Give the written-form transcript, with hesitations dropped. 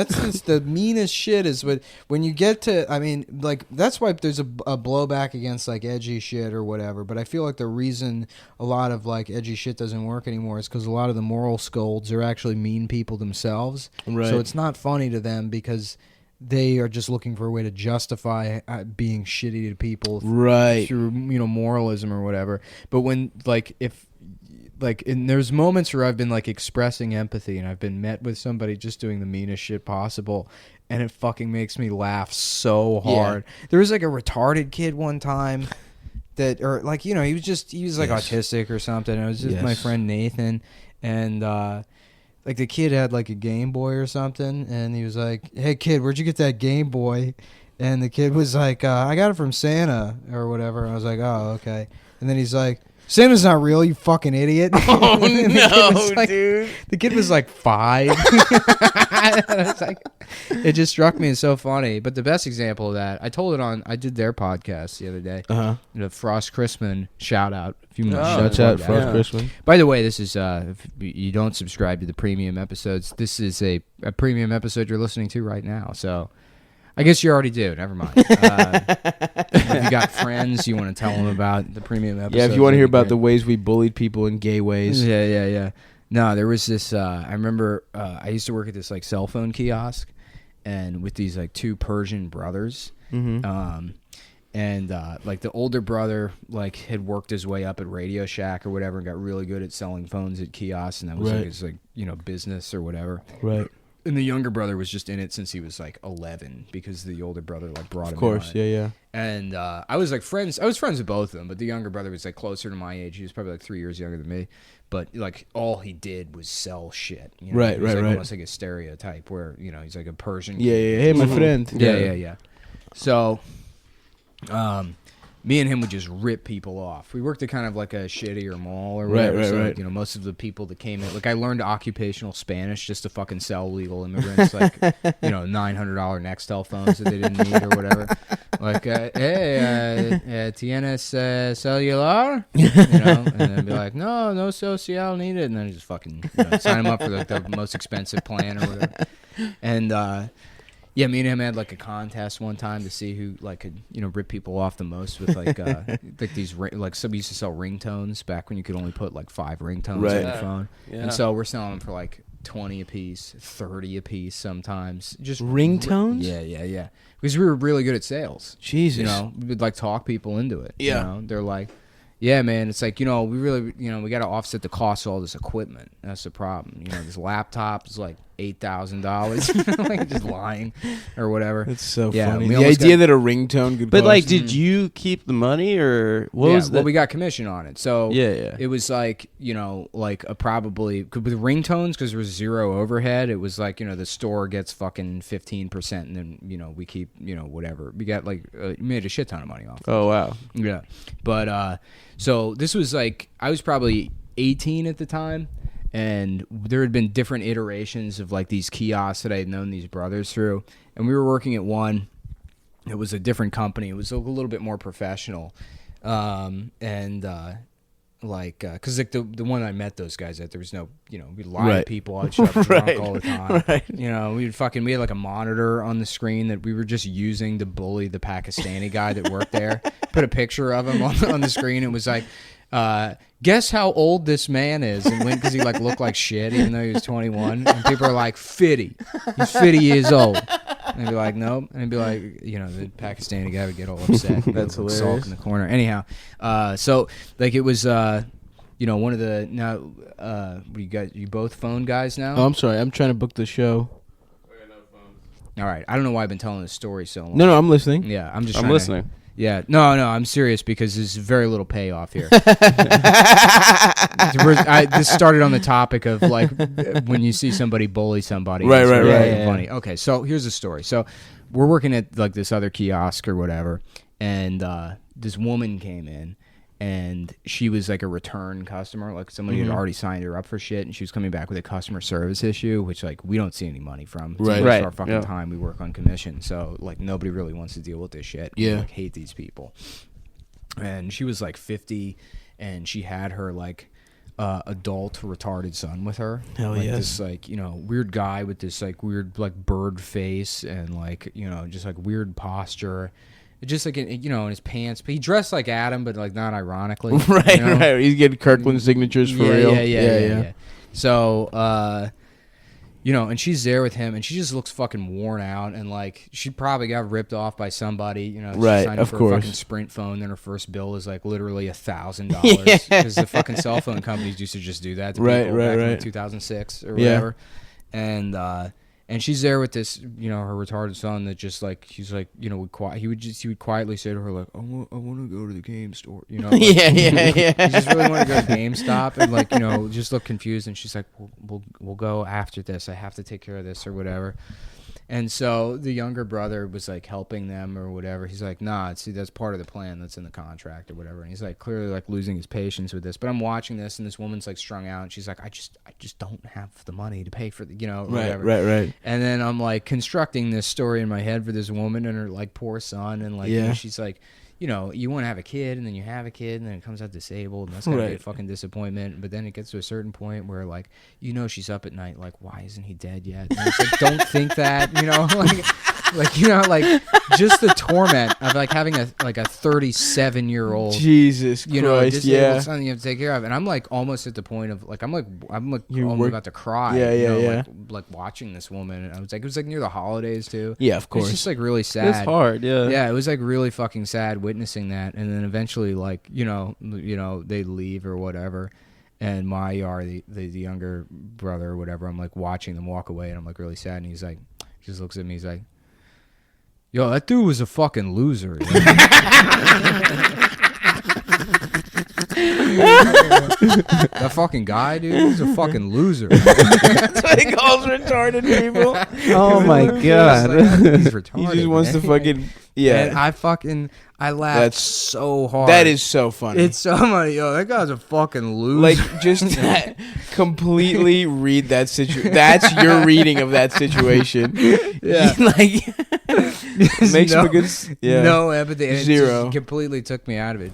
That's just the meanest shit is when you get to, I mean, like, that's why there's a blowback against, like, edgy shit or whatever. But I feel like the reason a lot of, like, edgy shit doesn't work anymore is because a lot of the moral scolds are actually mean people themselves. Right. So it's not funny to them because they are just looking for a way to justify being shitty to people through, moralism or whatever. But when, like, and there's moments where I've been, like, expressing empathy and I've been met with somebody just doing the meanest shit possible, and it fucking makes me laugh so hard. Yeah. There was, like, a retarded kid one time that, or, like, he was like autistic or something. It was just my friend Nathan, and like, the kid had, like, a Game Boy or something, and he was like, "Hey kid, where'd you get that Game Boy?" And the kid was like, "I got it from Santa," or whatever. And I was like, "Oh, okay." And then he's like, "Santa's not real, you fucking idiot." Oh, no, dude. The kid was like 5. It's like, it just struck me as so funny. But the best example of that, I did their podcast the other day. The Frost Chrisman shout out. Shout out Frost Chrisman. By the way, this is, if you don't subscribe to the premium episodes, this is a premium episode you're listening to right now. So I guess you already do. Never mind. If you got friends, you want to tell them about the premium episode. Yeah, if you want to hear about the ways we bullied people in gay ways. Yeah. No, there was this. I remember I used to work at this, like, cell phone kiosk, and with these, like, 2 Persian brothers. Mm-hmm. And like, the older brother, like, had worked his way up at Radio Shack or whatever and got really good at selling phones at kiosks, and that was like his, like, business or whatever. Right. And the younger brother was just in it since he was, like, 11 because the older brother, like, brought him in. Of course, yeah. And I was friends with both of them, but the younger brother was, like, closer to my age. He was probably, like, 3 years younger than me. But, like, all he did was sell shit. Right. Almost like a stereotype where, he's like a Persian kid. Yeah. Hey, my friend. Yeah. So, me and him would just rip people off. We worked at kind of like a shittier mall or whatever. Right. Like, most of the people that came in, like, I learned occupational Spanish just to fucking sell legal immigrants, like, $900 Nextel phones that they didn't need or whatever. Like, hey, tienes celular? And then be like, no social needed. And then I just fucking sign them up for, like, the most expensive plan or whatever. And, yeah, me and him had, like, a contest one time to see who, like, could, rip people off the most with, like, like these, like, some used to sell ringtones back when you could only put, like, 5 ringtones on your phone. Yeah. And so we're selling them for, like, 20 a piece, 30 a piece sometimes. Just ringtones? Yeah. Because we were really good at sales. Jesus. We'd, like, talk people into it. Yeah. They're like, yeah, man, it's like, we really, we got to offset the cost of all this equipment. That's the problem. This laptop is like $8,000. Like, just lying or whatever. That's so funny. The idea that a ringtone could But, cost. like, did you keep the money or what was that? Well, we got commission on it. So yeah. It was like, like a probably, with ringtones, because there was 0 overhead, it was like, the store gets fucking 15% and then, we keep, whatever. We got, like, made a shit ton of money off. Oh, wow. Yeah. But, so this was like, I was probably 18 at the time, and there had been different iterations of, like, these kiosks that I had known these brothers through, and we were working at one. It was a different company. It was a little bit more professional, like, because, like, the one I met those guys at, there was no, we'd lie to people. I'd show up drunk all the time. Right. We had, like, a monitor on the screen that we were just using to bully the Pakistani guy that worked there. Put a picture of him on the screen. It was like, guess how old this man is, and because he, like, looked like shit even though he was 21, and people are like, 50. He's 50 years old. And I'd be like, nope. And I'd be like, the Pakistani guy would get all upset. That's hilarious. Sulk in the corner. Anyhow, so, like, it was, one of the, now, you both phone guys now? Oh, I'm sorry. I'm trying to book the show. All right. I don't know why I've been telling this story so long. No, I'm listening. Yeah, I'm listening. Yeah, no, I'm serious because there's very little payoff here. This started on the topic of, like, when you see somebody bully somebody. Right. Funny. Okay, so here's the story. So we're working at, like, this other kiosk or whatever, and this woman came in, and she was, like, a return customer. Like, somebody had already signed her up for shit, and she was coming back with a customer service issue, which, like, we don't see any money from. It's Right. our fucking time. We work on commission, so, like, nobody really wants to deal with this shit. Yeah. We, like, hate these people. And she was, like, 50, and she had her, like, adult retarded son with her. Hell like yes. This like weird guy with this like weird like bird face and like just like weird posture. Just like in his pants, but he dressed like Adam, but like not ironically. Right. He's getting Kirkland signatures for real. Yeah. So, and she's there with him, and she just looks fucking worn out, and like she probably got ripped off by somebody. She signed up for a fucking Sprint phone, then her first bill is like literally $1,000 because the fucking cell phone companies used to just do that to people back in 2006 or whatever, and she's there with this, her retarded son that just like he's like, he would quietly say to her like, I want to go to the game store, Like, He just really want to go to GameStop and like, just look confused. And she's like, we'll go after this. I have to take care of this or whatever. And so the younger brother was like helping them or whatever. He's like, nah, see, that's part of the plan that's in the contract or whatever. And he's like clearly like losing his patience with this. But I'm watching this, and this woman's like strung out, and she's like, I just don't have the money to pay for the, whatever. Right. And then I'm like constructing this story in my head for this woman and her like poor son, and like she's like, you want to have a kid, and then you have a kid, and then it comes out disabled, and that's gonna be a fucking disappointment. But then it gets to a certain point where like, she's up at night, like, why isn't he dead yet? And it's like, don't think that, like just the torment of like having a 37-year-old Jesus Christ, disabled son you have to take care of. And I'm like almost at the point of like I'm almost about to cry. Like watching this woman, and I was like, it was like near the holidays too. Yeah, of course. It's just like really sad. It's hard, yeah. It was like really fucking sad witnessing that. And then eventually like they leave or whatever, and the younger brother or whatever, I'm like watching them walk away, and I'm like really sad. And he's like, he just looks at me, he's like, yo, that dude was a fucking loser. That fucking guy, dude, he's a fucking loser. That's what he calls retarded people. Oh my god. He's retarded. He just wants to fucking And I laughed so hard. That is so funny. It's so funny. Yo, that guy's a fucking loser. Like, just completely read that situation. That's your reading of that situation. Yeah. Like, makes him a good... No empathy. And Zero. It just completely took me out of it.